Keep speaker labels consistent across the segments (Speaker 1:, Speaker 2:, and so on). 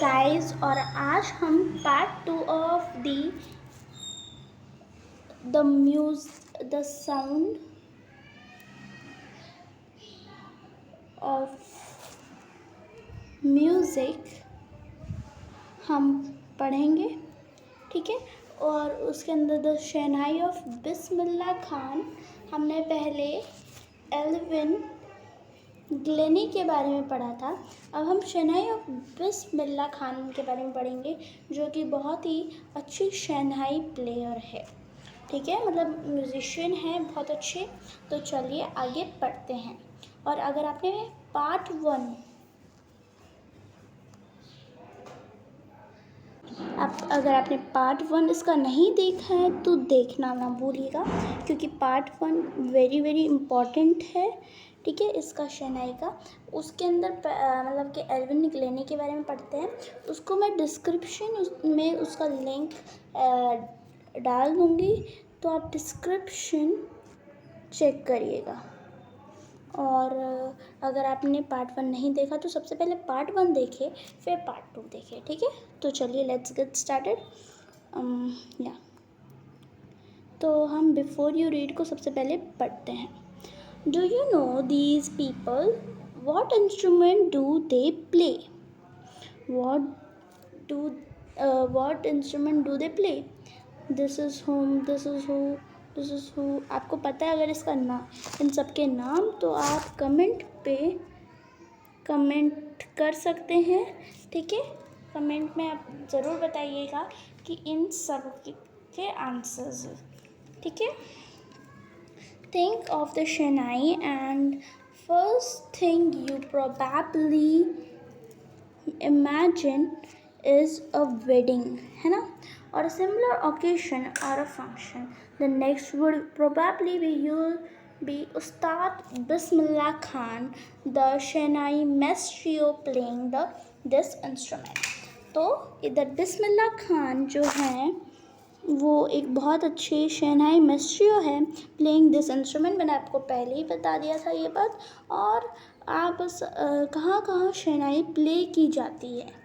Speaker 1: Guys, और आज हम part 2 of the sound of music हम पढ़ेंगे, ठीक है। और उसके अंदर the shehnai of Bismillah Khan हमने पहले एल्विन ग्लेनी के बारे में पढ़ा था। अब हम शहनाई ऑफ बिस्मिल्लाह खान के बारे में पढ़ेंगे, जो कि बहुत ही अच्छी शहनाई प्लेयर है, ठीक है, मतलब म्यूजिशियन है बहुत अच्छे। तो चलिए आगे पढ़ते हैं। और अगर आपने पार्ट वन इसका नहीं देखा है तो देखना ना भूलिएगा, क्योंकि part one very very important है, ठीक है, इसका शहनाई का। उसके अंदर मतलब कि एल्विन ग्लेनी के बारे में पढ़ते हैं। उसको मैं डिस्क्रिप्शन में उसका लिंक डाल दूँगी, तो आप डिस्क्रिप्शन चेक करिएगा। और अगर आपने पार्ट वन नहीं देखा तो सबसे पहले पार्ट वन देखिए, फिर पार्ट टू देखिए, ठीक है। तो चलिए लेट्स गेट स्टार्टेड। या तो हम बिफोर यू रीड को सबसे पहले पढ़ते हैं। Do you know these people? What instrument do they play? What instrument do they play? This is whom, this is who, this is who. आपको पता है अगर इसका इन सब के नाम, तो आप कमेंट पे कमेंट कर सकते हैं, ठीक है। कमेंट में आप ज़रूर बताइएगा कि इन सब के आंसर्स, ठीक है। Think of the shehnai and first thing you probably imagine is a wedding, है ना, or a similar occasion or a function. The next would probably be Ustad Bismillah Khan, the Shehnai Maestro playing this instrument. तो इधर बिस्मिल्लाह खान जो हैं वो एक बहुत अच्छे शहनाई मेस्ट्रियो है, प्लेइंग दिस इंस्ट्रूमेंट। मैंने आपको पहले ही बता दिया था ये बात। और आप बस कहाँ कहाँ शहनाई प्ले की जाती है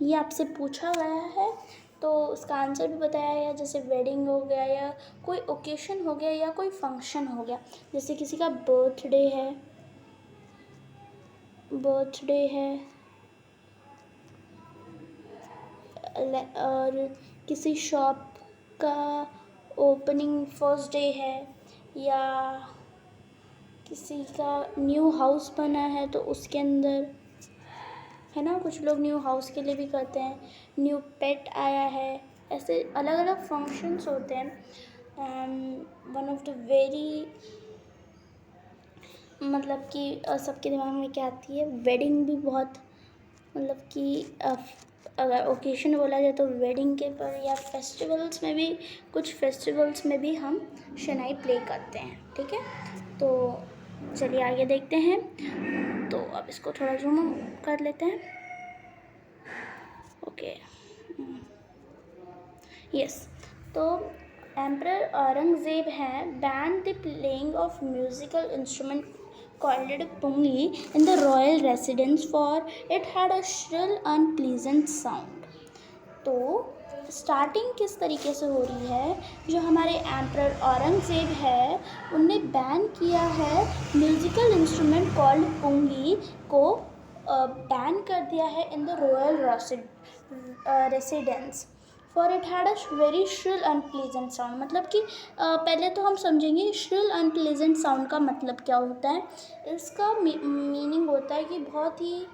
Speaker 1: ये आपसे पूछा गया है, तो उसका आंसर भी बताया गया, जैसे वेडिंग हो गया, या कोई ओकेशन हो गया, या कोई फंक्शन हो गया। जैसे किसी का बर्थडे है और किसी शॉप का ओपनिंग फर्स्ट डे है, या किसी का न्यू हाउस बना है तो उसके अंदर, है ना, कुछ लोग न्यू हाउस के लिए भी करते हैं। न्यू पेट आया है, ऐसे अलग अलग फंक्शंस होते हैं। वन ऑफ द वेरी, मतलब कि सबके दिमाग में क्या आती है, वेडिंग भी बहुत, मतलब कि अगर ओकेशन बोला जाए तो वेडिंग के पर, या फेस्टिवल्स में भी, कुछ फेस्टिवल्स में भी हम शहनाई प्ले करते हैं, ठीक है। तो चलिए आगे देखते हैं। तो अब इसको थोड़ा जूम कर लेते हैं, ओके। यस, तो एम्परर औरंगज़ेब हैं ban the playing of musical instrument called pungi in the royal residence, for it had a shrill unpleasant sound. तो स्टार्टिंग किस तरीके से हो रही है, जो हमारे एम्परर औरंगज़ेब है उनने बैन किया है म्यूज़िकल इंस्ट्रूमेंट कॉल्ड पुंगी को, बैन कर दिया है in the royal residence, for it had a very shrill unpleasant sound. मतलब कि पहले तो हम समझेंगे श्रिल अनप्लीजेंट साउंड का मतलब क्या होता है। इसका मीनिंग होता है कि बहुत ही,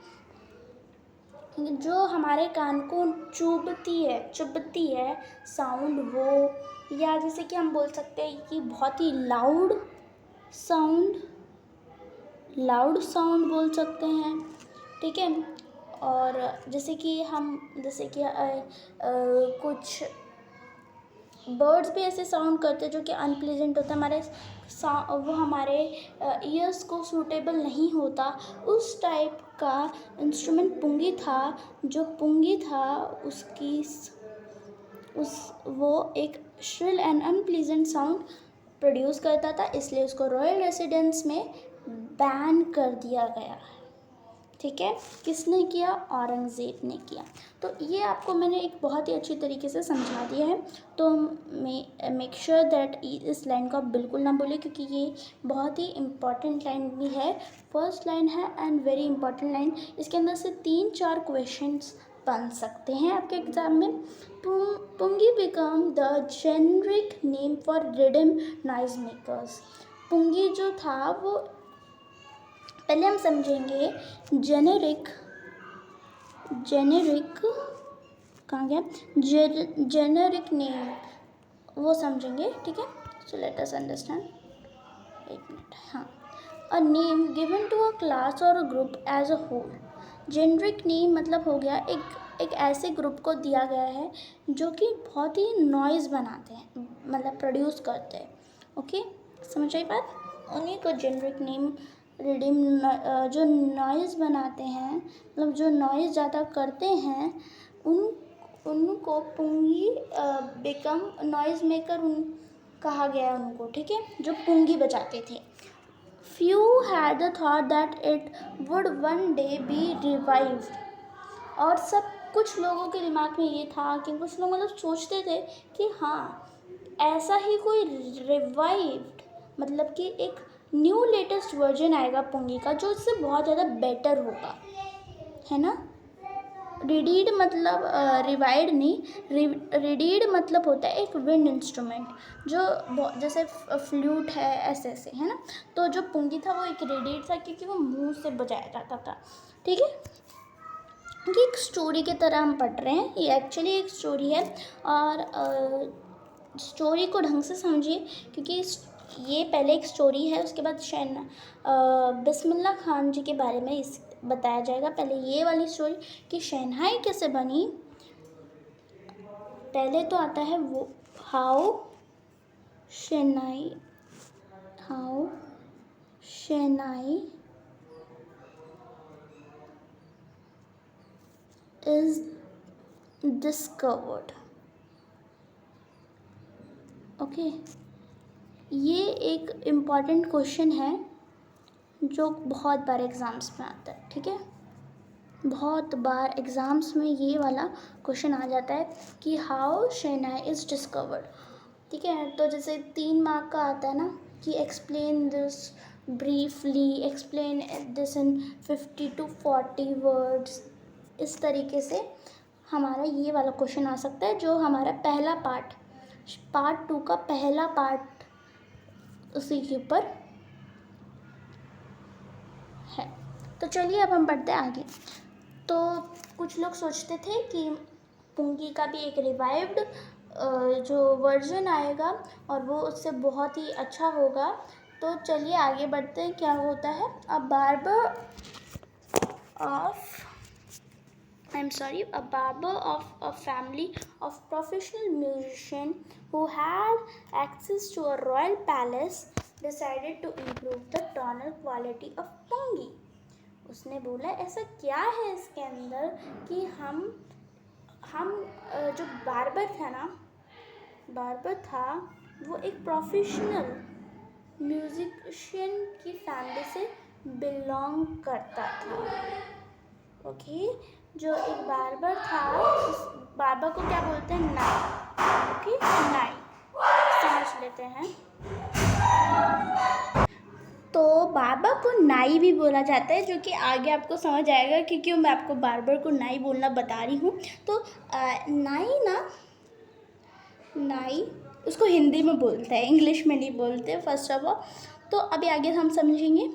Speaker 1: जो हमारे कान को चुभती है साउंड वो, या जैसे कि हम बोल सकते हैं कि बहुत ही लाउड साउंड बोल सकते हैं, ठीक है। और जैसे कि कुछ बर्ड्स भी ऐसे साउंड करते हैं जो कि अनप्लीजेंट होता है, वो हमारे ईयर्स को सूटेबल नहीं होता। उस टाइप का इंस्ट्रूमेंट पुंगी था। जो पुंगी था वो एक shrill and unpleasant sound produce करता था, इसलिए उसको रॉयल रेसिडेंस में बैन कर दिया गया है, ठीक है, किसने किया? औरंगज़ेब ने किया। तो ये आपको मैंने एक बहुत ही अच्छी तरीके से समझा दिया है। तो मेक श्योर दैट इस लाइन को आप बिल्कुल ना भूलें, क्योंकि ये बहुत ही इम्पॉर्टेंट लाइन भी है, फर्स्ट लाइन है एंड वेरी इंपॉर्टेंट लाइन। इसके अंदर से 3-4 क्वेश्चंस बन सकते हैं आपके एग्ज़ाम में। Pungi become the generic name for rhythm noise makers. पुंगी जो था वो, पहले हम समझेंगे जेनेरिक कहाँ गया, जेनेरिक नेम, वो समझेंगे, ठीक है। सो लेट अस अंडरस्टैंड, एक मिनट, हाँ। A name given to a class और a group as a whole. Generic name मतलब हो गया एक ऐसे ग्रुप को दिया गया है जो कि बहुत ही नॉइज़ बनाते हैं, मतलब प्रोड्यूस करते हैं। ओके, समझ आई बात? उन्हीं को जेनरिक नेम, रिडिम, जो नॉइज़ बनाते हैं, मतलब जो नॉइज़ ज़्यादा करते हैं, उनको पुंगी बिकम नॉइज़ मेकर कहा गया है उनको, ठीक है, जो पुंगी बजाते थे। Few had the thought that it would one day be revived। और कुछ लोगों के दिमाग में ये था कि कुछ लोग मतलब सोचते थे कि हाँ, ऐसा ही कोई रिवाइव्ड, मतलब कि एक न्यू लेटेस्ट वर्जन आएगा पुंगी का जो इससे बहुत ज़्यादा बेटर होगा, है ना। रिडीड मतलब रिवाइड नहीं, रिडीड मतलब होता है एक विंड इंस्ट्रूमेंट, जो जैसे फ्लूट है, ऐसे ऐसे, है ना। तो जो पुंगी था वो एक रिडीड था, क्योंकि वो मुंह से बजाया जाता था, ठीक है। ये एक स्टोरी की तरह हम पढ़ रहे हैं, ये एक्चुअली एक स्टोरी है। और स्टोरी को ढंग से समझिए, क्योंकि ये पहले एक स्टोरी है, उसके बाद बिस्मिल्लाह खान जी के बारे में बताया जाएगा। पहले ये वाली स्टोरी कि शहनाई कैसे बनी। पहले तो आता है वो how shehnai is discovered. Okay, ये एक इम्पॉर्टेंट क्वेश्चन है जो बहुत बार एग्ज़ाम्स में आता है, ठीक है। बहुत बार एग्ज़ाम्स में ये वाला क्वेश्चन आ जाता है कि हाउ शहनाई इज़ डिस्कवर्ड, ठीक है। तो जैसे 3 मार्क का आता है ना कि explain this briefly, explain this in 50 to 40 words, इस तरीके से हमारा ये वाला क्वेश्चन आ सकता है, जो हमारा पहला पार्ट 2 का पहला पार्ट उसी के ऊपर है। तो चलिए अब हम बढ़ते हैं आगे। तो कुछ लोग सोचते थे कि पुंगी का भी एक रिवाइव्ड जो वर्जन आएगा और वो उससे बहुत ही अच्छा होगा। तो चलिए आगे बढ़ते हैं, क्या होता है। अ barber of a family of professional musician who had access to a royal palace decided to improve the tonal quality of pungi। उसने बोला ऐसा क्या है इसके अंदर कि हम जो बार्बर था वो एक प्रोफेशनल म्यूजिशियन की फैमिली से बिलोंग करता था। ओके, जो एक बार्बर था, उस बार्बर को क्या बोलते हैं? नाई। ओके, नाई समझ लेते हैं। तो बार्बर को नाई भी बोला जाता है, जो कि आगे आपको समझ आएगा क्योंकि मैं आपको बार्बर को नाई बोलना बता रही हूँ। तो नाई उसको हिंदी में बोलते हैं, इंग्लिश में नहीं बोलते फर्स्ट ऑफ ऑल। तो अभी आगे हम समझेंगे।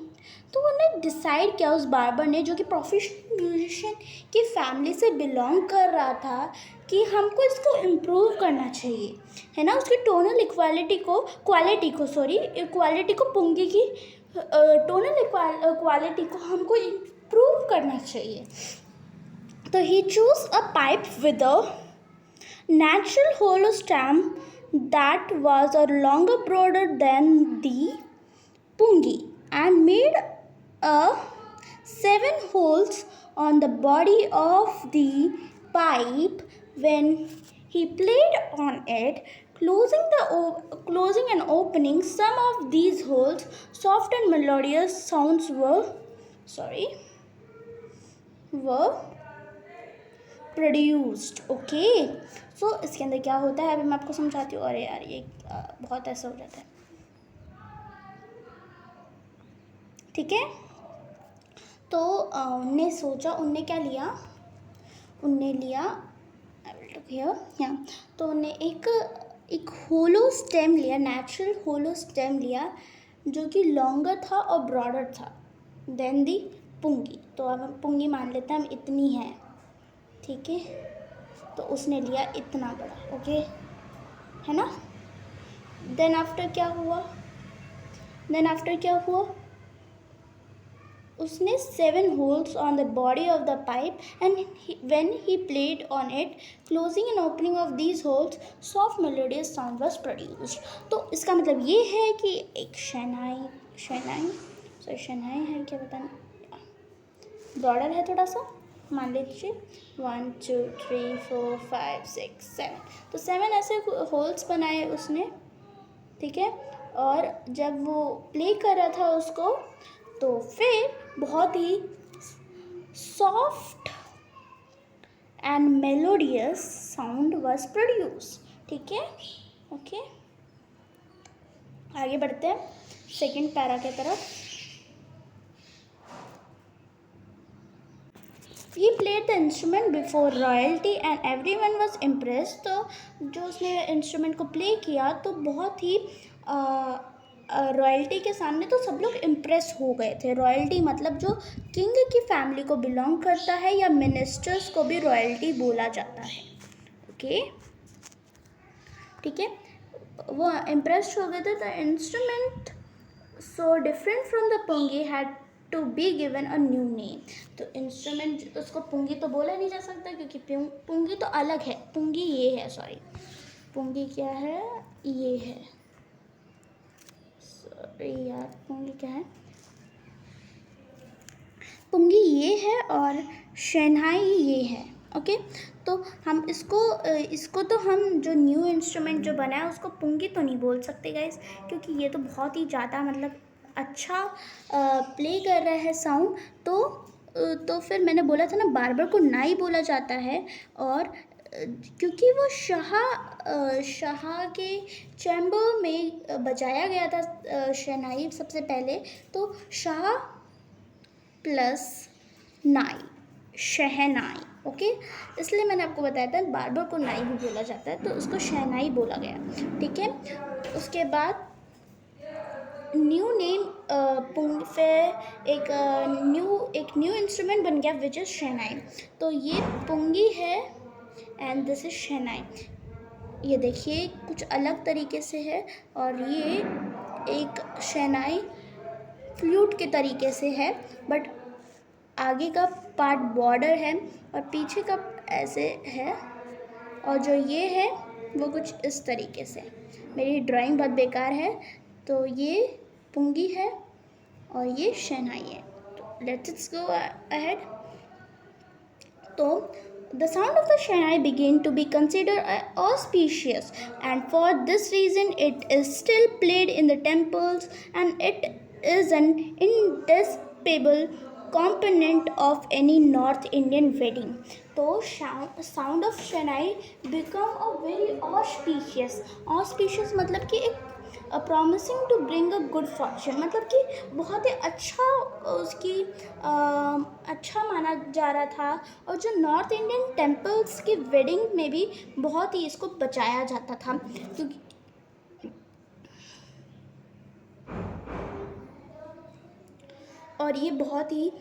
Speaker 1: तो उन्होंने डिसाइड किया, उस बार्बर ने, जो कि प्रोफेशनल म्यूजिशियन की फैमिली से बिलोंग कर रहा था, कि हमको इसको इम्प्रूव करना चाहिए, है ना। उसकी टोनल क्वालिटी को पुंगी की टोनल क्वालिटी को हमको इम्प्रूव करना चाहिए। तो he choose a pipe with a natural hollow stem that was a longer broader than the pungi and made 7 holes on the body of the pipe. When he played on it, closing and opening some of these holes, soft and melodious sounds were were produced. Okay, so इसके अंदर क्या होता है अभी मैं आपको समझाती हूँ. अरे यार ये बहुत ऐसा हो जाता है. ठीक है, तो उनने सोचा, उनने क्या लिया, उनने लिया, आई विल टॉक हियर, तो उनने एक होलो स्टेम लिया, नेचुरल होलो स्टेम लिया जो कि लॉन्गर था और ब्रॉडर था देन दी पुंगी. तो अब हम पुंगी मान लेते हैं हम इतनी है. ठीक है, तो उसने लिया इतना बड़ा. ओके है ना. देन आफ्टर क्या हुआ, उसने 7 holes on the body of the pipe and when he played on it, closing and opening of these holes, soft melodious sound was produced. तो इसका मतलब ये है कि एक शहनाई है, क्या बताना, ब्रॉडर है थोड़ा सा, मान लीजिए 1 2 3 4 5 6 7, तो 7 ऐसे होल्स बनाए उसने. ठीक है, और जब वो प्ले कर रहा था उसको, तो फिर बहुत ही soft and melodious sound was produce. ठीक है, ओके, आगे बढ़ते हैं सेकंड पैरा के तरफ. He played the instrument before royalty and everyone was impressed. तो जो उसने इंस्ट्रूमेंट को प्ले किया तो बहुत ही रॉयल्टी के सामने तो सब लोग इम्प्रेस हो गए थे. रॉयल्टी मतलब जो किंग की फैमिली को बिलोंग करता है या मिनिस्टर्स को भी रॉयल्टी बोला जाता है. ओके, ठीक है, वो इम्प्रेस हो गए थे. The instrument so different from the pungi had to be given a new name. तो इंस्ट्रूमेंट, उसको पुंगी तो बोला नहीं जा सकता क्योंकि पुंगी तो अलग है. पुंगी ये है, सॉरी, पुंगी क्या है, ये है, सॉरी यार, पुंगी क्या है, पुंगी ये है और शहनाई ये है. ओके, तो हम इसको तो हम जो न्यू इंस्ट्रूमेंट जो बना है उसको पुंगी तो नहीं बोल सकते गाइस, क्योंकि ये तो बहुत ही ज़्यादा मतलब अच्छा प्ले कर रहा है साउंड. तो फिर मैंने बोला था ना, बार्बर को नाई बोला जाता है. और क्योंकि वो शाह के चैम्बर में बजाया गया था शहनाई सबसे पहले, तो शाह प्लस नाई, शहनाई. ओके, इसलिए मैंने आपको बताया था बार्बर को नाई भी बोला जाता है, तो उसको शहनाई बोला गया. ठीक है, उसके बाद न्यू नेम फिर एक न्यू इंस्ट्रूमेंट बन गया विच इज़ शहनाई. तो ये पुंगी है एंड दिस इज शहनाई. ये देखिए कुछ अलग तरीके से है, और ये एक शहनाई फ्लूट के तरीके से है, बट आगे का पार्ट बॉर्डर है और पीछे का ऐसे है, और जो ये है वो कुछ इस तरीके से. मेरी ड्राइंग बहुत बेकार है. तो ये पुंगी है और ये शहनाई है. तो लेट्स गो अहेड. तो the sound of the shehnai began to be considered auspicious, and for this reason it is still played in the temples, and it is an indispensable component of any North Indian wedding. तो sound of shehnai become a very auspicious मतलब कि एक promising to bring a good fortune, मतलब कि बहुत ही अच्छा उसकी अच्छा माना जा रहा था. और जो नॉर्थ इंडियन टेम्पल्स की वेडिंग में भी बहुत ही इसको बचाया जाता था, क्योंकि और ये बहुत ही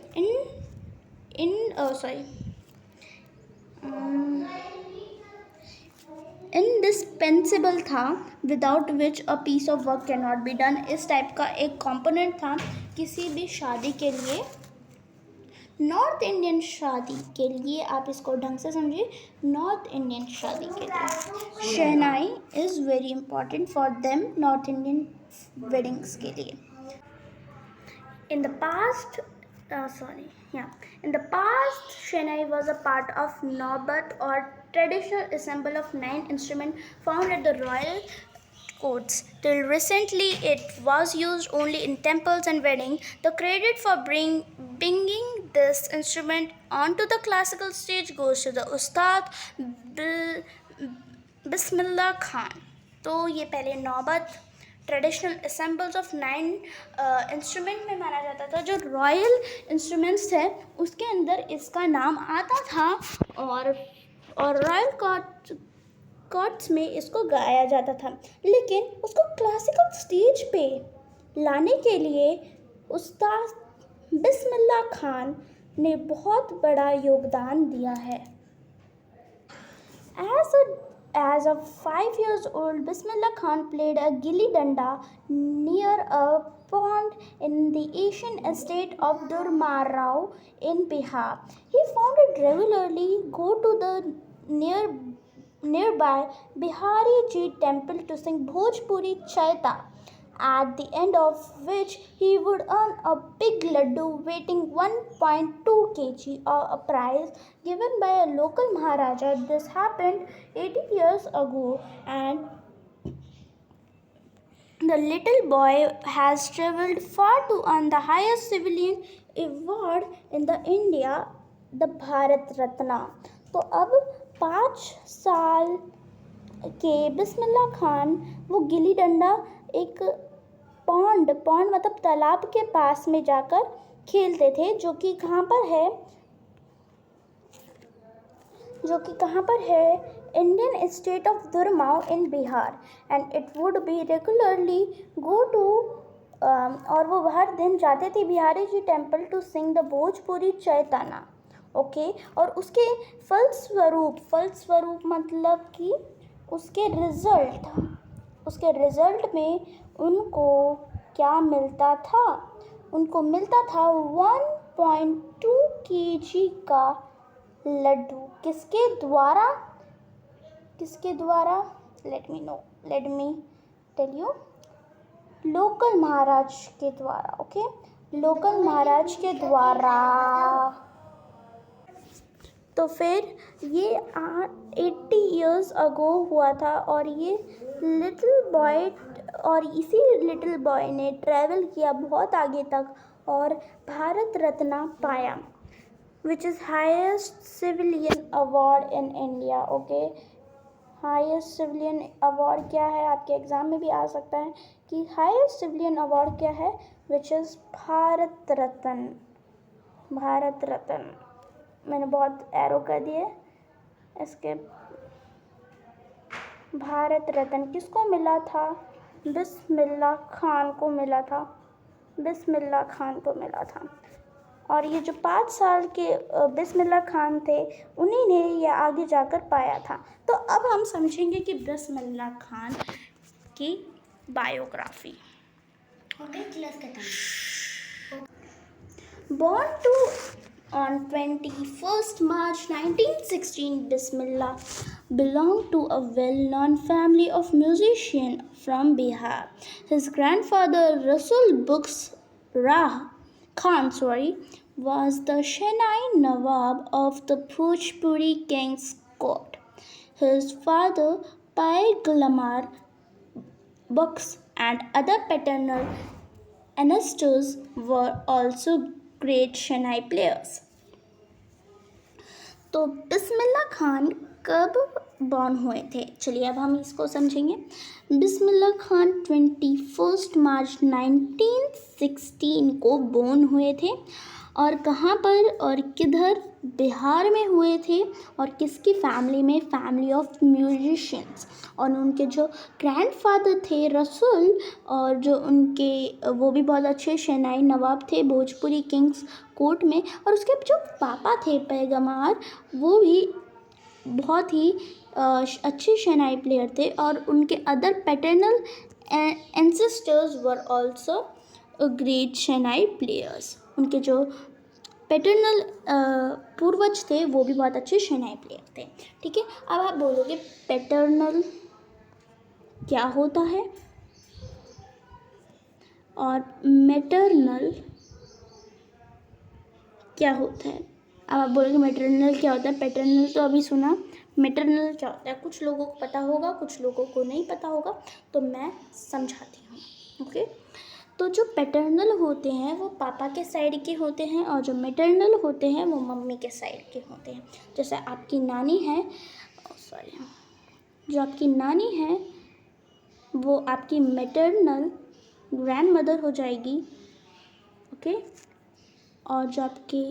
Speaker 1: इंडिस्पेंसिबल था, without which a piece of work can not be done. इस टाइप का एक कंपोनेंट था किसी भी शादी के लिए, नॉर्थ इंडियन शादी के लिए. आप इसको ढंग से समझिए, नॉर्थ इंडियन शादी के लिए shehnai is very important for them, north Indian weddings के लिए. In the past, Shehnai was a part of Naubat, or traditional ensemble of 9 instruments found at the royal courts. Till recently, it was used only in temples and weddings. The credit for bringing this instrument onto the classical stage goes to the Ustad Bismillah Khan. तो ये पहले नौबत traditional assembles of 9 instrument में माना जाता था। जो royal instruments थे उसके अंदर इसका नाम आता था और रॉयल कॉर्ट्स में इसको गाया जाता था। लेकिन उसको क्लासिकल स्टेज पे लाने के लिए उस्ताद बिस्मिल्लाह खान ने बहुत बड़ा योगदान दिया है। As a 5 years old, Bismillah Khan played a gilli danda near a pond in the ancient estate of Durmarao in Bihar. He found it regularly go to the nearby Bihari Ji temple to sing Bhojpuri Chaita, at the end of which he would earn a big laddu weighing 1.2 kg, a prize given by a local Maharaja. This happened 80 years ago, and the little boy has travelled far to earn the highest civilian award in the India, the Bharat Ratna. तो अब 5 साल के बिस्मिल्लाह खान वो गिल्ली डंडा एक pond मतलब तालाब के पास में जाकर खेलते थे, जो कि कहाँ पर है Indian state of Dumraon in Bihar, and it would be regularly go to और वो हर दिन जाते थे Bihari ji temple to sing the Bhojpuri चैताना। ओके, और उसके फलस्वरूप मतलब कि उसके रिजल्ट में उनको क्या मिलता था? उनको मिलता था 1.2 kg का लड्डू। किसके द्वारा? Let me tell you, local महाराज के द्वारा। ओके, लोकल महाराज के द्वारा। तो फिर ये 80 years ago हुआ था, और ये इसी लिटिल बॉय ने ट्रैवल किया बहुत आगे तक और भारत रत्ना पाया, which is highest civilian award in India. Okay, highest civilian award क्या है? आपके एग्ज़ाम में भी आ सकता है कि हाईएस्ट सिविलियन अवार्ड क्या है, विच इज़ भारत रत्न। मैंने बहुत एरो कर दिए इसके। भारत रत्न किसको मिला था? बिस्मिल्लाह खान को मिला था। और ये जो 5 साल के बिस्मिल्लाह खान थे, उन्हीं ने ये आगे जाकर पाया था। तो अब हम समझेंगे कि बिस्मिल्लाह खान की बायोग्राफी। ओके, क्लास खत्म। Born on 21st March 1916, Bismillah belonged to a well-known family of musicians from Bihar. His grandfather, Rasul Buks Rah Khan, was the Shehnai Nawab of the Bhojpuri King's Court. His father, Pai Gulmar Buks, and other paternal ancestors were also great Shehnai players. तो बिस्मिल्लाह खान कब born हुए थे? चलिए अब हम इसको समझेंगे। बिस्मिल्लाह खान 21 मार्च 1916 को बॉर्न हुए थे, और कहाँ पर और किधर? बिहार में हुए थे। और किसकी फैमिली में? Family of musicians. और उनके जो ग्रैंडफादर थे रसूल, और जो उनके वो भी बहुत अच्छे शहनाई नवाब थे भोजपुरी किंग्स कोर्ट में। और उसके जो पापा थे पैगमार, वो भी बहुत ही अच्छे शहनाई प्लेयर थे, और उनके other paternal ancestors were also great shehnai players. उनके जो पैटर्नल पूर्वज थे वो भी बहुत अच्छे शहनाई प्लेयर थे। ठीक है, अब आप बोलोगे पैटर्नल क्या होता है और मैटरनल क्या होता है? अब आप बोलोगे मैटरनल क्या होता है, पैटर्नल तो अभी सुना, मैटरनल क्या होता है कुछ लोगों को पता होगा, कुछ लोगों को नहीं पता होगा, तो मैं समझाती हूँ। ओके, तो जो पैटर्नल होते हैं वो पापा के साइड के होते हैं और जो मैटरनल होते हैं वो मम्मी के साइड के होते हैं। जैसे आपकी नानी है, सॉरी, जो आपकी नानी है वो आपकी मैटरनल ग्रैंड मदर हो जाएगी, ओके। और जो आपकी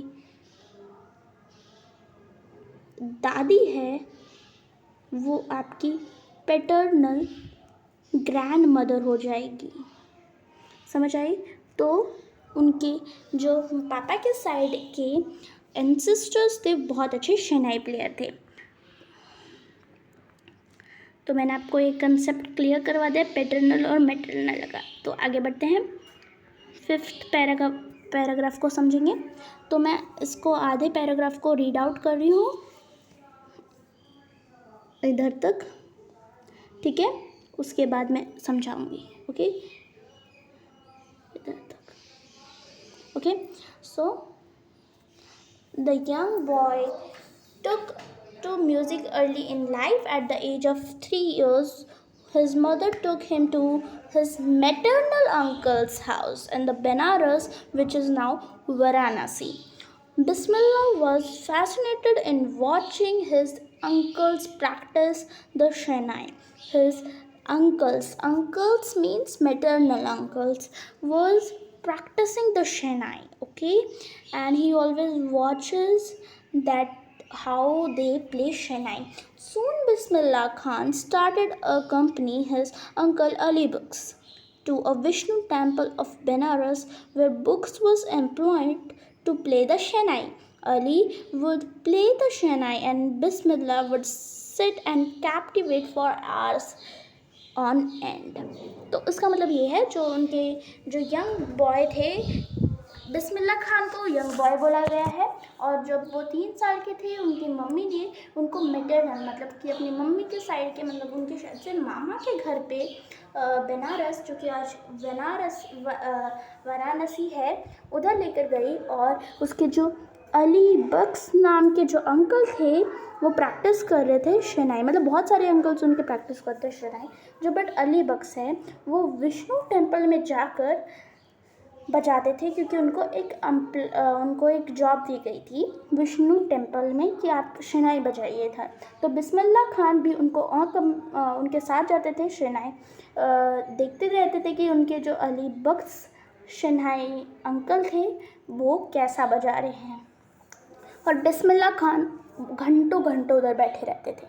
Speaker 1: दादी है वो आपकी पैटर्नल ग्रैंड मदर हो जाएगी। समझ आई? तो उनके जो पापा के साइड के एंसेस्टर्स थे बहुत अच्छे शहनाई प्लेयर थे। तो मैंने आपको एक कंसेप्ट क्लियर करवा दिया पैटर्नल और मैटरनल का। तो आगे बढ़ते हैं, 5th पैराग्राफ को समझेंगे। तो मैं इसको आधे पैराग्राफ को रीड आउट कर रही हूँ इधर तक, ठीक है। उसके बाद मैं समझाऊंगी, ओके, इधर तक, okay. So the young boy took to music early in life. At the age of 3 years, his mother took him to his maternal uncle's house in the Benares, which is now Varanasi. Bismillah was fascinated in watching his uncles practice the Shehnai. His uncles means maternal uncles, was practicing the Shehnai, okay, and he always watches that how they play Shehnai. Soon Bismillah Khan started accompanying his uncle Ali Bux to a Vishnu temple of Benares, where Bux was employed to play the Shehnai. Ali would play the Shehnai and Bismillah would sit and captivate for hours on end. तो इसका मतलब ये है, जो उनके जो young boy थे, बिस्मिल्लाह खान को यंग बॉय बोला गया है। और जब वो 3 साल के थे, उनकी मम्मी ने उनको मैटरनल मतलब कि अपनी मम्मी के साइड के, मतलब उनके शायद से मामा के घर पे बनारस, जो कि आज वाराणसी है, उधर लेकर गई। और उसके जो अली बक्स नाम के जो अंकल थे वो प्रैक्टिस कर रहे थे शहनाई। मतलब बहुत सारे अंकल्स उनके प्रैक्टिस करते हैं शहनाई। जो बट अली बक्स हैं वो विष्णु टेम्पल में जाकर बजाते थे, क्योंकि उनको एक जॉब दी गई थी विष्णु टेम्पल में कि आप शहनाई बजाइए था। तो बिस्मिल्लाह खान भी उनके साथ जाते थे शहनाई, देखते रहते थे कि उनके जो अली बख्श शहनाई अंकल थे वो कैसा बजा रहे हैं। और बिस्मिल्लाह खान घंटों घंटों उधर बैठे रहते थे,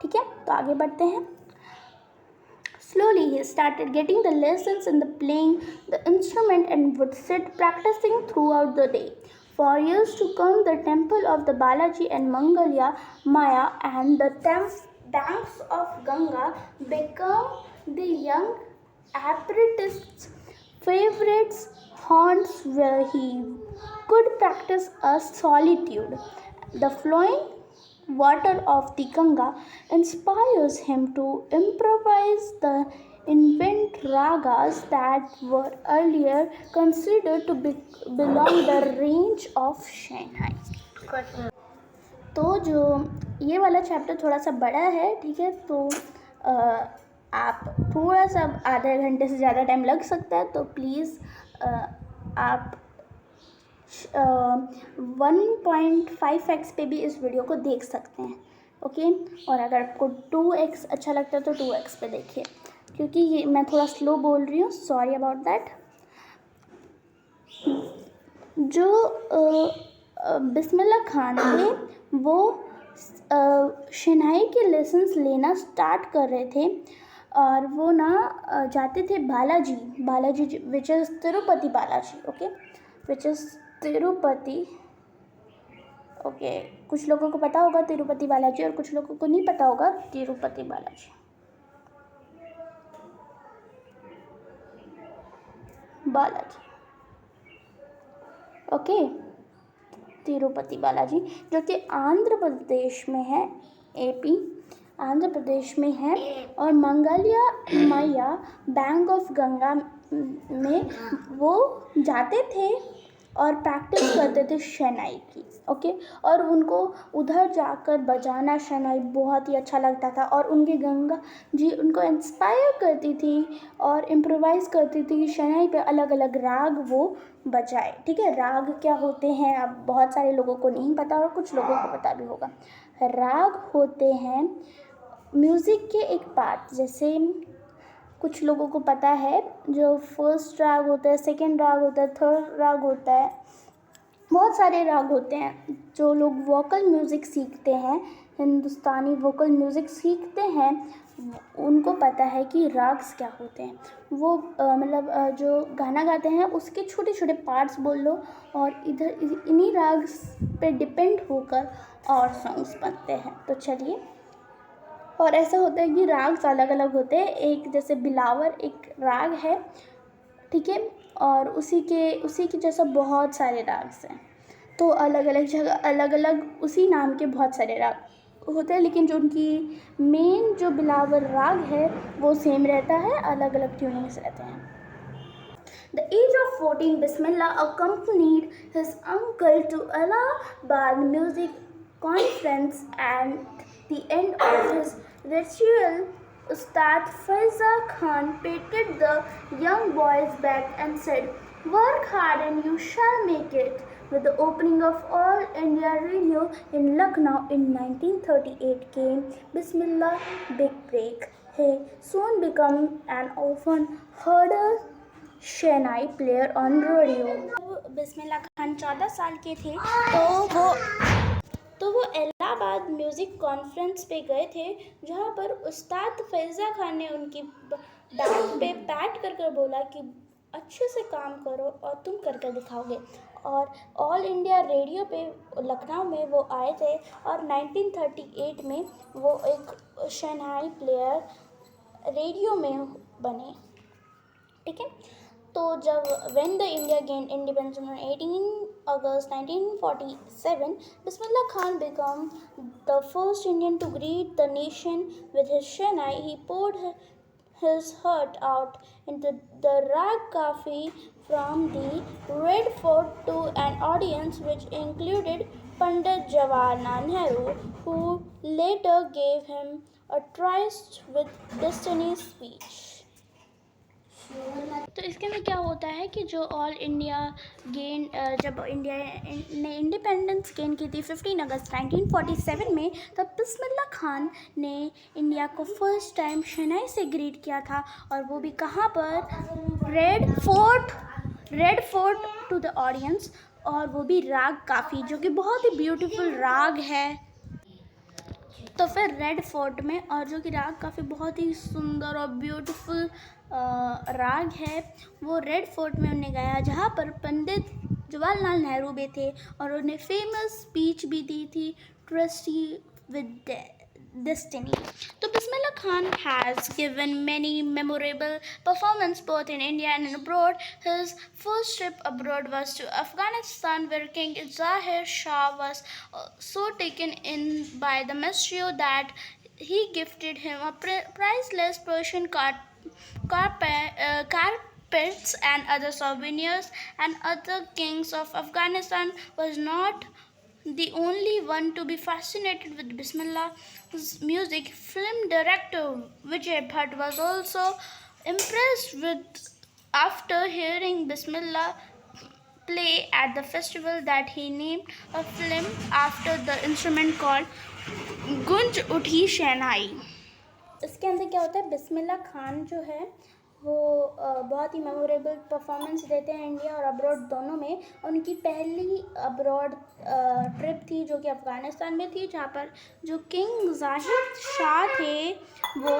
Speaker 1: ठीक है। तो आगे बढ़ते हैं। Slowly he started getting the lessons in the playing the instrument and would sit practicing throughout the day. For years to come, the temple of the Balaji and Mangalya Maya and the banks of Ganga become the young apprentice's favorite haunts, where he could practice a solitude. The flowing water of the Ganga inspires him to improvise the invent ragas that were earlier considered to belong the range of Shehnai. तो जो ये वाला chapter थोड़ा सा बड़ा है, ठीक है। तो आप थोड़ा सा आधे घंटे से ज़्यादा टाइम लग सकता है, तो प्लीज़ आप 1.5x पे भी इस वीडियो को देख सकते हैं, ओके। और अगर आपको 2x अच्छा लगता है तो 2x पे देखिए, क्योंकि ये मैं थोड़ा स्लो बोल रही हूँ, सॉरी अबाउट दैट। जो बिस्मिल्लाह खान थे वो शहनाई के लेसन्स लेना स्टार्ट कर रहे थे, और वो ना जाते थे Balaji which is Tirupati Balaji, okay, which is Tirupati, okay. कुछ लोगों को पता होगा तिरुपति बालाजी और कुछ लोगों को नहीं पता होगा तिरुपति बालाजी, ओके। तिरुपति बालाजी जो कि आंध्र प्रदेश में है, एपी आंध्र प्रदेश में है। और मंगल्या मैया बैंक ऑफ गंगा में वो जाते थे और प्रैक्टिस करते थे शहनाई की। ओके, और उनको उधर जाकर बजाना शहनाई बहुत ही अच्छा लगता था, और उनकी गंगा जी उनको इंस्पायर करती थी और इम्प्रोवाइज़ करती थी कि शहनाई पे अलग अलग राग वो बजाए। ठीक है, राग क्या होते हैं अब बहुत सारे लोगों को नहीं पता और कुछ लोगों को पता भी होगा। राग होते हैं म्यूज़िक के एक पार्ट, जैसे कुछ लोगों को पता है जो फर्स्ट राग होता है, सेकंड राग होता है, थर्ड राग होता है, बहुत सारे राग होते हैं। जो लोग वोकल म्यूज़िक सीखते हैं, हिंदुस्तानी वोकल म्यूज़िक सीखते हैं, उनको पता है कि राग्स क्या होते हैं। वो जो गाना गाते हैं उसके छोटे छोटे पार्ट्स बोल लो, और इन्हीं राग्स पे डिपेंड होकर और सॉन्ग्स बनते हैं। तो चलिए, और ऐसा होता है कि राग्स अलग अलग होते हैं। एक जैसे बिलावर एक राग है, ठीक है, और उसी के जैसा बहुत सारे राग्स हैं। तो अलग अलग जगह अलग अलग उसी नाम के बहुत सारे राग होते हैं, लेकिन जो उनकी मेन जो बिलावर राग है वो सेम रहता है, अलग अलग ट्यूनिंग्स रहते हैं। The age of 14, Bismillah accompanied his uncle to Allahabad music conference. At the end of his ritual, Ustad Faiza Khan patted the young boy's back and said, "Work hard and you shall make it." With the opening of All India Radio in Lucknow in 1938 came Bismillah Big Break. He soon became an often heard shehnai player on radio. जब बिस्मिल्लाह खान 14 साल के थे तो वो Allahabad music conference पे गए थे, जहाँ पर उस्ताद फैज़ा खान ने उनकी बैक पे पैट कर बोला कि अच्छे से काम करो और तुम करके दिखाओगे। और ऑल इंडिया रेडियो पे लखनऊ में वो आए थे, और 1938 में वो एक शहनाई प्लेयर रेडियो में बने। ठीक है, तो जब when the India gained independence on 18 August 1947, Bismillah Khan became the first Indian to greet the nation with his Shehnai. He poured his heart out into the Rag Kafi from the Red Fort to an audience which included Pandit Jawaharlal Nehru, who later gave him a tryst with destiny speech. तो इसके अंदर क्या होता है कि जो all India gain जब India ने इंडिपेंडेंस गेन की थी 15 अगस्त 1947 में, तब बिस्मिल्लाह खान ने इंडिया को फर्स्ट टाइम शहनाई से ग्रीट किया था, और वो भी कहाँ पर, red fort to the audience, और वो भी राग काफ़ी, जो कि बहुत ही ब्यूटीफुल राग है। तो फिर रेड फोर्ट में, और जो कि राग काफ़ी बहुत ही सुंदर और ब्यूटीफुल राग है, वो रेड फोर्ट में उन्हें गाया, जहाँ पर पंडित जवाहरलाल नेहरू भी थे, और उन्हें फेमस स्पीच भी दी थी, trustee with destiny. So Bismillah Khan has given many memorable performances both in India and abroad. His first trip abroad was to Afghanistan, where King Zahir Shah was so taken in by the maestro that he gifted him a priceless Persian carpets and other souvenirs. And other kings of Afghanistan was not the only one to be fascinated with Bismillah's music. Film director Vijay Bhatt was also impressed with after hearing Bismillah play at the festival that he named a film after the instrument called Gunj Uthi Shehnai. इसके अंदर क्या होता है, बिस्मिल्लाह खान जो है वो बहुत ही memorable performance देते हैं इंडिया और अब्रॉड दोनों में। उनकी पहली अब्रॉड ट्रिप थी जो कि अफ़गानिस्तान में थी, जहाँ पर जो किंग ज़ाहिर शाह थे वो,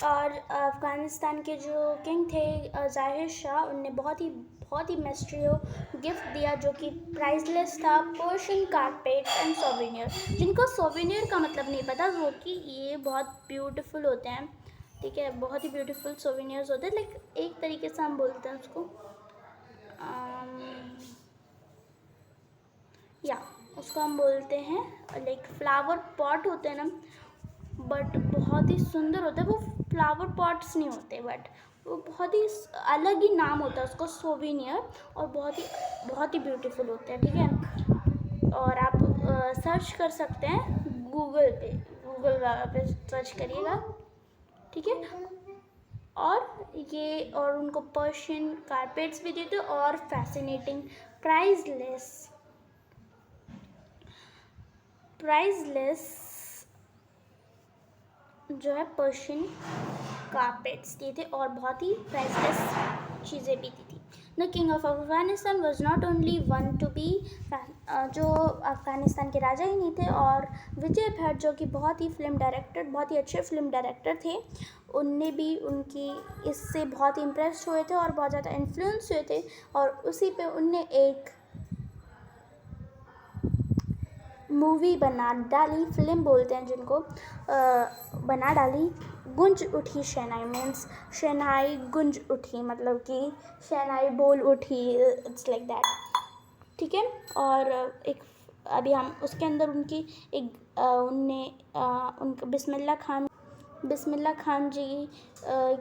Speaker 1: और अफ़गानिस्तान के जो किंग थे ज़ाहिर शाह, उनने बहुत ही मेस्ट्रियो गिफ्ट दिया, जो कि प्राइसलेस था, पर्शियन कारपेट एंड सोवेनियर। जिनको सोवेनियर का मतलब नहीं पता, वो कि ये बहुत ब्यूटीफुल होते हैं, ठीक है, बहुत ही ब्यूटीफुल सोवेनियर्स होते हैं। लाइक एक तरीके से हम बोलते हैं उसको उसको हम बोलते हैं लाइक फ्लावर पॉट होते हैं ना, बट बहुत ही सुंदर होता है वो। फ्लावर पॉट्स नहीं होते, बट वो बहुत ही अलग ही नाम होता है उसको, सोवेनियर, और बहुत ही ब्यूटीफुल होते हैं, ठीक है। और आप सर्च कर सकते हैं गूगल पे सर्च करिएगा, ठीक है। और ये और उनको पर्शियन कारपेट्स भी देते और फैसिनेटिंग प्राइसलेस जो है पर्शियन कारपेट्स दिए थे और बहुत ही प्राइसलेस चीज़ें भी दी थी। The king of Afghanistan was not only one to be, जो अफगानिस्तान के राजा ही नहीं थे, और विजय भट्ट जो कि बहुत ही अच्छे फिल्म डायरेक्टर थे, उनने भी उनकी इससे बहुत इम्प्रेस हुए थे और बहुत ज़्यादा इन्फ्लुएंस हुए थे, और उसी पे उनने एक मूवी बना डाली, फिल्म बोलते हैं जिनको, बना डाली। गूंज उठी शहनाई, मीन्स शहनाई गूंज उठी, मतलब कि शहनाई बोल उठी, इट्स लाइक दैट, ठीक है। और एक अभी हम उसके अंदर उनकी एक उनने उनका बिस्मिल्लाह खान जी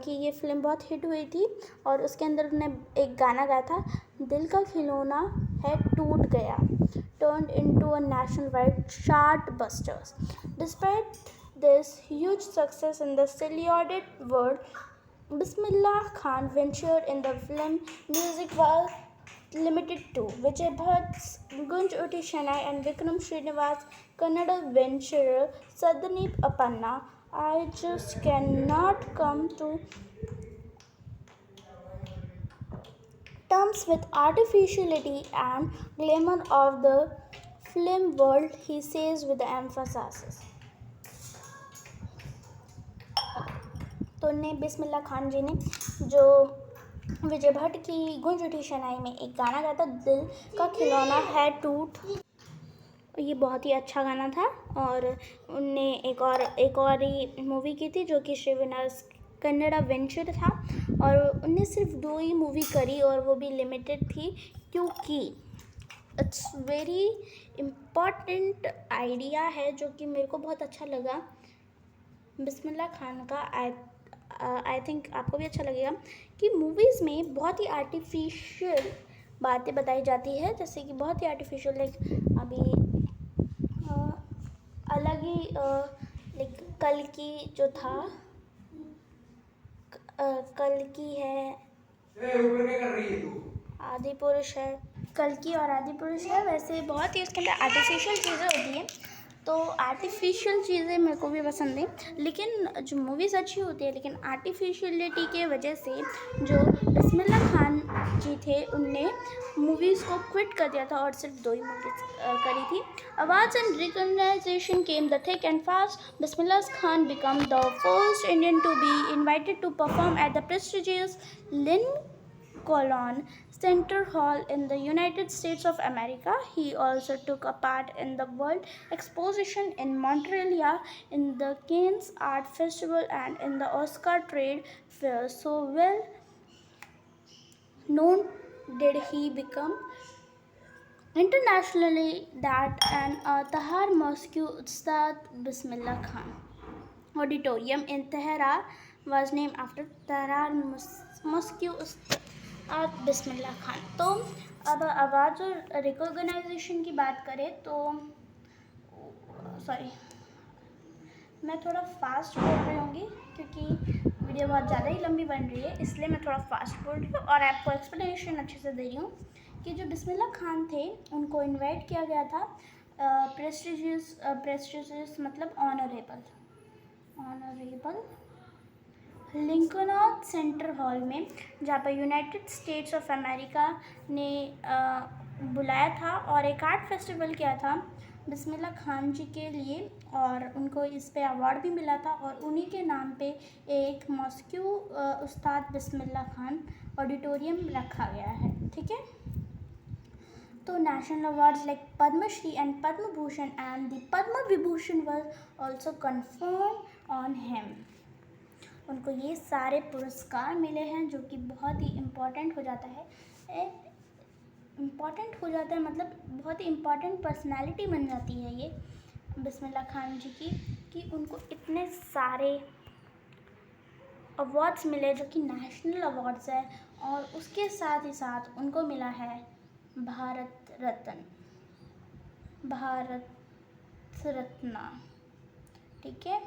Speaker 1: की ये फिल्म बहुत हिट हुई थी, और उसके अंदर उन्होंने एक गाना गाया था, दिल का खिलौना है टूट गया, turned into a nationwide chartbusters. Despite this huge success in the Hollywood world, Bismillah Khan ventured in the film music was limited to Vijay Bhatt's Gunj Uti Shanai and Vikram Srinivas' Kannada venture Sadhaneep Apanna. I just cannot come to terms with artificiality and glamour of the film world, he says with emphasis. तो ने बिस्मिल्लाह खान जी ने जो विजय भट्ट की गूंज उठी शहनाई में एक गाना गाया था, दिल का खिलौना है टूट, ये बहुत ही अच्छा गाना था। और उनने एक और ही मूवी की थी जो कि श्रीविनास कन्नड़ा वेंचर था, और उनने सिर्फ 2 ही मूवी करी और वो भी लिमिटेड थी, क्योंकि इट्स वेरी इम्पॉर्टेंट आइडिया है जो कि मेरे को बहुत अच्छा लगा बिस्मिल्लाह खान का। आई थिंक आपको भी अच्छा लगेगा कि मूवीज़ में बहुत ही आर्टिफिशियल बातें बताई जाती है, जैसे कि बहुत ही आर्टिफिशियल, लाइक अभी अलग ही लाइक कल की जो था, कल की है, ऊपर क्या कर रही है तू, आदि पुरुष है, कल की और आदि पुरुष है, वैसे बहुत ही उसके अंदर आर्टिफिशियल चीज़ें होती हैं। तो आर्टिफिशियल चीज़ें मेरे को भी पसंद है, लेकिन जो मूवीज़ अच्छी होती है, लेकिन आर्टिफिशियलिटी के वजह से जो बिस्मिल्लाह खान जी थे उनने मूवीज़ को क्विट कर दिया था और सिर्फ 2 ही मूवीज़ करी थी। Awards and recognition came the thick and fast. Bismillah Khan became the first Indian to be invited to perform at the prestigious Lincoln Center Hall in the United States of America. He also took a part in the World Exposition in Montreal, in the Cannes Art Festival, and in the Oscar Trade Fair. So well known did he become internationally that an Tahar Mosque Ustad Bismillah Khan Auditorium in Tehran was named after Tahar Mosque Ustad Bismillah Khan. तो अब आवाज़ और recognition की बात करें तो sorry, मैं थोड़ा फास्ट बोल रही होंगी क्योंकि वीडियो बहुत ज़्यादा ही लंबी बन रही है, इसलिए मैं थोड़ा फास्ट बोल रही हूँ और आपको एक्सप्लेनेशन अच्छे से दे रही हूँ कि जो बिस्मिल्लाह खान थे उनको इनवाइट किया गया था प्रेस्टिजियस मतलब ऑनरेबल लिंकन सेंटर हॉल में, जहाँ पर यूनाइटेड स्टेट्स ऑफ अमेरिका ने बुलाया था और एक आर्ट फेस्टिवल किया था बिस्मिल्लाह खान जी के लिए, और उनको इस पे अवार्ड भी मिला था, और उन्हीं के नाम पे एक मॉस्क्यू उस्ताद बिस्मिल्लाह खान ऑडिटोरियम रखा गया है, ठीक है। तो national awards like Padmashri and Padma Bhushan and the Padma Vibhushan were also confirm on him. उनको ये सारे पुरस्कार मिले हैं जो कि बहुत ही इम्पॉर्टेंट हो जाता है, मतलब बहुत ही इम्पॉर्टेंट पर्सनालिटी बन जाती है ये बिस्मिल्लाह खान जी की, कि उनको इतने सारे अवार्ड्स मिले जो कि नेशनल अवार्ड्स है, और उसके साथ ही साथ उनको मिला है भारत रत्न, ठीक है।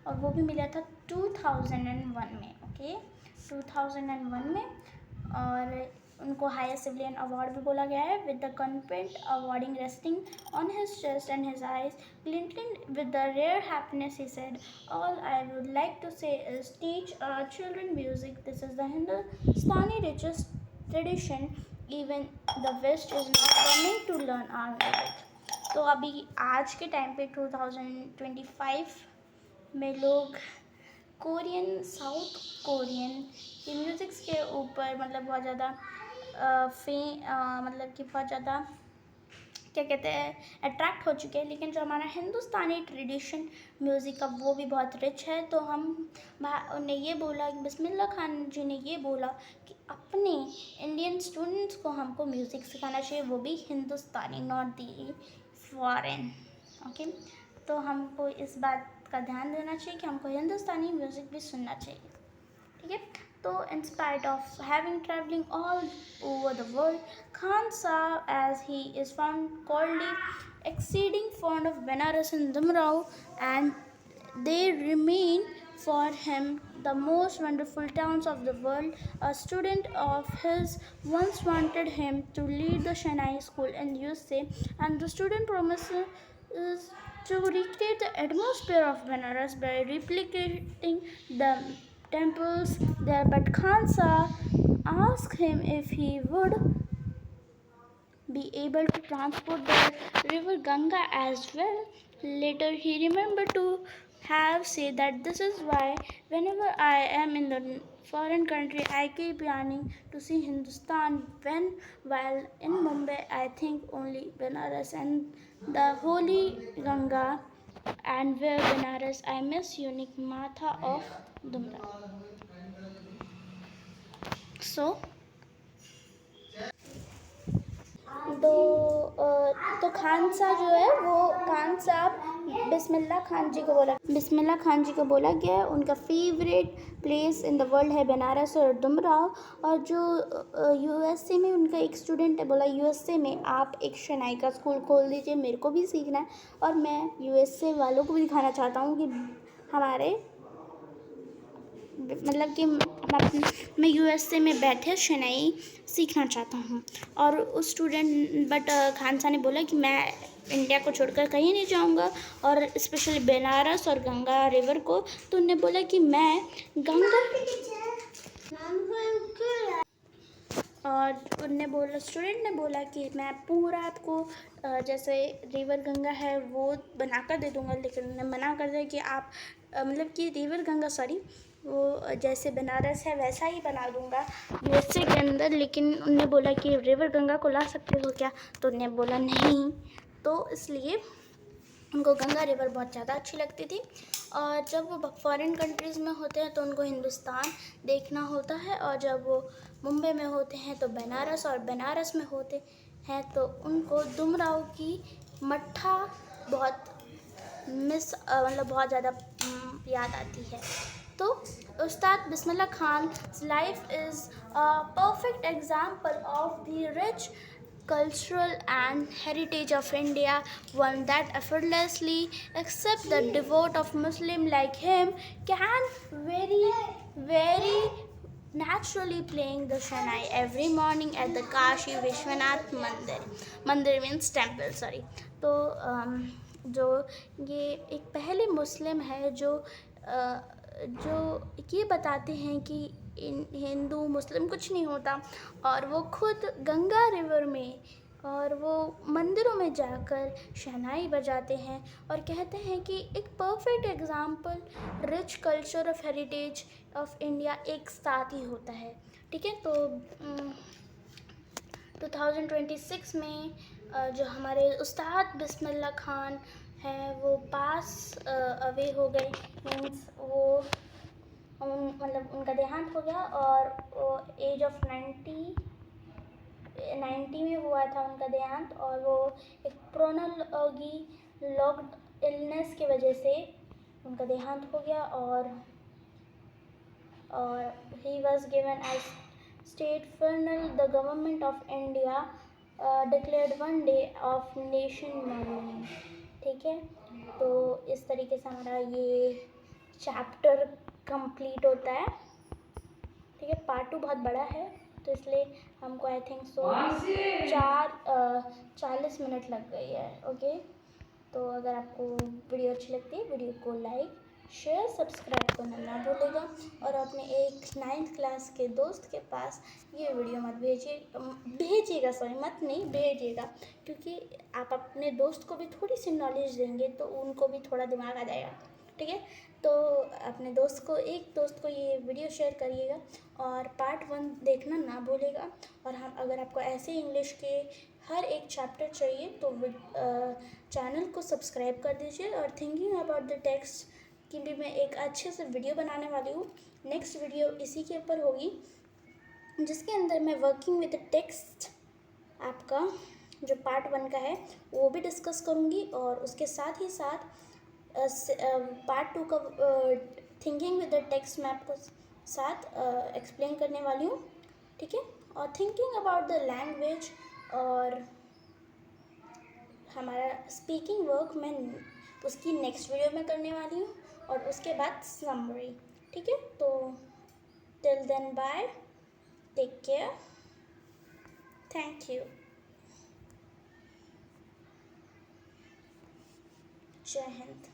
Speaker 1: और वो भी मिला था 2001 में, ओके, 2001 में। और उनको हाईएस्ट सिविलियन अवार्ड भी बोला गया है, with the confident awarding resting on his chest and his eyes glinting with the rare happiness he said, all I would like to say is teach our children music, this is the Hindustani richest tradition, even the west is not coming to learn our music. तो अभी आज के time पे 2025 में लोग Korean, south Korean की musics के ऊपर मतलब बहुत ज़्यादा मतलब कि बहुत ज़्यादा क्या कहते हैं अट्रैक्ट हो चुके हैं। लेकिन जो हमारा हिंदुस्तानी ट्रेडिशन म्यूज़िक का वो भी बहुत रिच है। तो उन्हें ये बोला, बिस्मिल्लाह खान जी ने ये बोला कि अपने इंडियन स्टूडेंट्स को हमको म्यूज़िक सिखाना चाहिए, वो भी हिंदुस्तानी, नॉट दी फॉरेन, ओके। तो हमको इस बात का ध्यान देना चाहिए कि हमको हिंदुस्तानी म्यूज़िक भी सुनना चाहिए, ठीक है। तो in spite of having traveling all over the world, Khan Saab, as he is found coldly exceeding fond of Benares and Dumrao, and they remain for him the most wonderful towns of the world. A student of his once wanted him to lead the Shehnai school in USA, and the student promises to recreate the atmosphere of Benares by replicating the temples there. But Khan Saab asked him if he would be able to transport the river Ganga as well. Later he remembered to have said that this is why whenever I am in the foreign country I keep yearning to see Hindustan, when while in Mumbai I think only Benares and the holy Ganga, and where Benares I miss unique Matha of Dumra. So तो खान साहब जो है वो खान साहब बिस्मिल्लाह खान जी को बोला गया है उनका favourite place in the world है बनारस और डुमराव। और जो यूएसए में उनका एक स्टूडेंट है, बोला यूएसए में आप एक शनाई का स्कूल खोल दीजिए, मेरे को भी सीखना है और मैं यूएसए वालों को भी दिखाना चाहता हूँ कि हमारे मतलब कि मैं यूएसए में बैठे शनाई सीखना चाहता हूँ। और उस स्टूडेंट खान साहब ने बोला कि मैं इंडिया को छोड़कर कहीं नहीं जाऊँगा, और स्पेशली बनारस और गंगा रिवर को। तो उन्होंने बोला कि मैं गंगा, और स्टूडेंट ने बोला कि मैं पूरा आपको जैसे रिवर गंगा है वो बना कर दे दूँगा, लेकिन उन्होंने मना कर दिया कि आप मतलब कि रिवर गंगा वो जैसे बनारस है वैसा ही बना दूँगा यूएसए के अंदर। लेकिन उन्होंने बोला कि रिवर गंगा को ला सकते हो क्या, तो उन्होंने बोला नहीं। तो इसलिए उनको गंगा रिवर बहुत ज़्यादा अच्छी लगती थी। और जब वो फॉरेन कंट्रीज़ में होते हैं तो उनको हिंदुस्तान देखना होता है, और जब वो मुंबई में होते हैं तो बनारस, और बनारस में होते हैं तो उनको दुमराव की मट्ठा बहुत मतलब बहुत ज़्यादा याद आती है। तो Ustad Bismillah Khan life is a perfect example of the rich cultural and heritage of India, one that effortlessly accepts the devote of Muslim like him can very naturally playing the Shanai every morning at the Kashi Vishwanath Mandir means temple, sorry। तो जो ये एक पहले मुस्लिम है जो ये बताते हैं कि हिंदू मुस्लिम कुछ नहीं होता, और वो खुद गंगा रिवर में और वो मंदिरों में जाकर शहनाई बजाते हैं और कहते हैं कि एक perfect example rich culture of heritage of India एक साथ ही होता है, ठीक है। तो 2026 में जो हमारे उस्ताद बिस्मिल्लाह खान हैं वो पास अवे हो गए, मीन्स वो मतलब उनका देहांत हो गया, और एज ऑफ 90 में हुआ था उनका देहांत। और वो एक लॉग्ड इलनेस की वजह से उनका देहांत हो गया। और और he was given as state funeral the government of India declared one day of nation mourning. ठीक है, तो इस तरीके से हमारा ये चैप्टर कंप्लीट होता है। ठीक है, पार्ट 2 बहुत बड़ा है तो इसलिए हमको आई थिंक सो 40 मिनट लग गई है। ओके, तो अगर आपको वीडियो अच्छी लगती है वीडियो को लाइक शेयर सब्सक्राइब करना ना भूलेगा, और अपने एक 9th क्लास के दोस्त के पास ये वीडियो मत भेजिएगा, सॉरी मत नहीं भेजिएगा, क्योंकि आप अपने दोस्त को भी थोड़ी सी नॉलेज देंगे तो उनको भी थोड़ा दिमाग आ जाएगा। ठीक है, तो अपने दोस्त को ये वीडियो शेयर करिएगा और पार्ट 1 देखना ना भूलेगा। और हम अगर आपको ऐसे इंग्लिश के हर एक चैप्टर चाहिए तो चैनल को सब्सक्राइब कर दीजिए। और थिंकिंग अबाउट द टेक्स्ट की भी मैं एक अच्छे से वीडियो बनाने वाली हूँ। नेक्स्ट वीडियो इसी के ऊपर होगी, जिसके अंदर मैं वर्किंग विद टेक्स्ट आपका जो पार्ट 1 का है वो भी डिस्कस करूँगी, और उसके साथ ही साथ पार्ट 2 का थिंकिंग विद द टेक्स्ट मैं आपको साथ एक्सप्लेन करने वाली हूँ। ठीक है, और थिंकिंग अबाउट द लैंग्वेज और हमारा स्पीकिंग वर्क मैं उसकी नेक्स्ट वीडियो में करने वाली हूँ, और उसके बाद समरी। ठीक है, तो till then bye, take care, thank you, जय हिंद।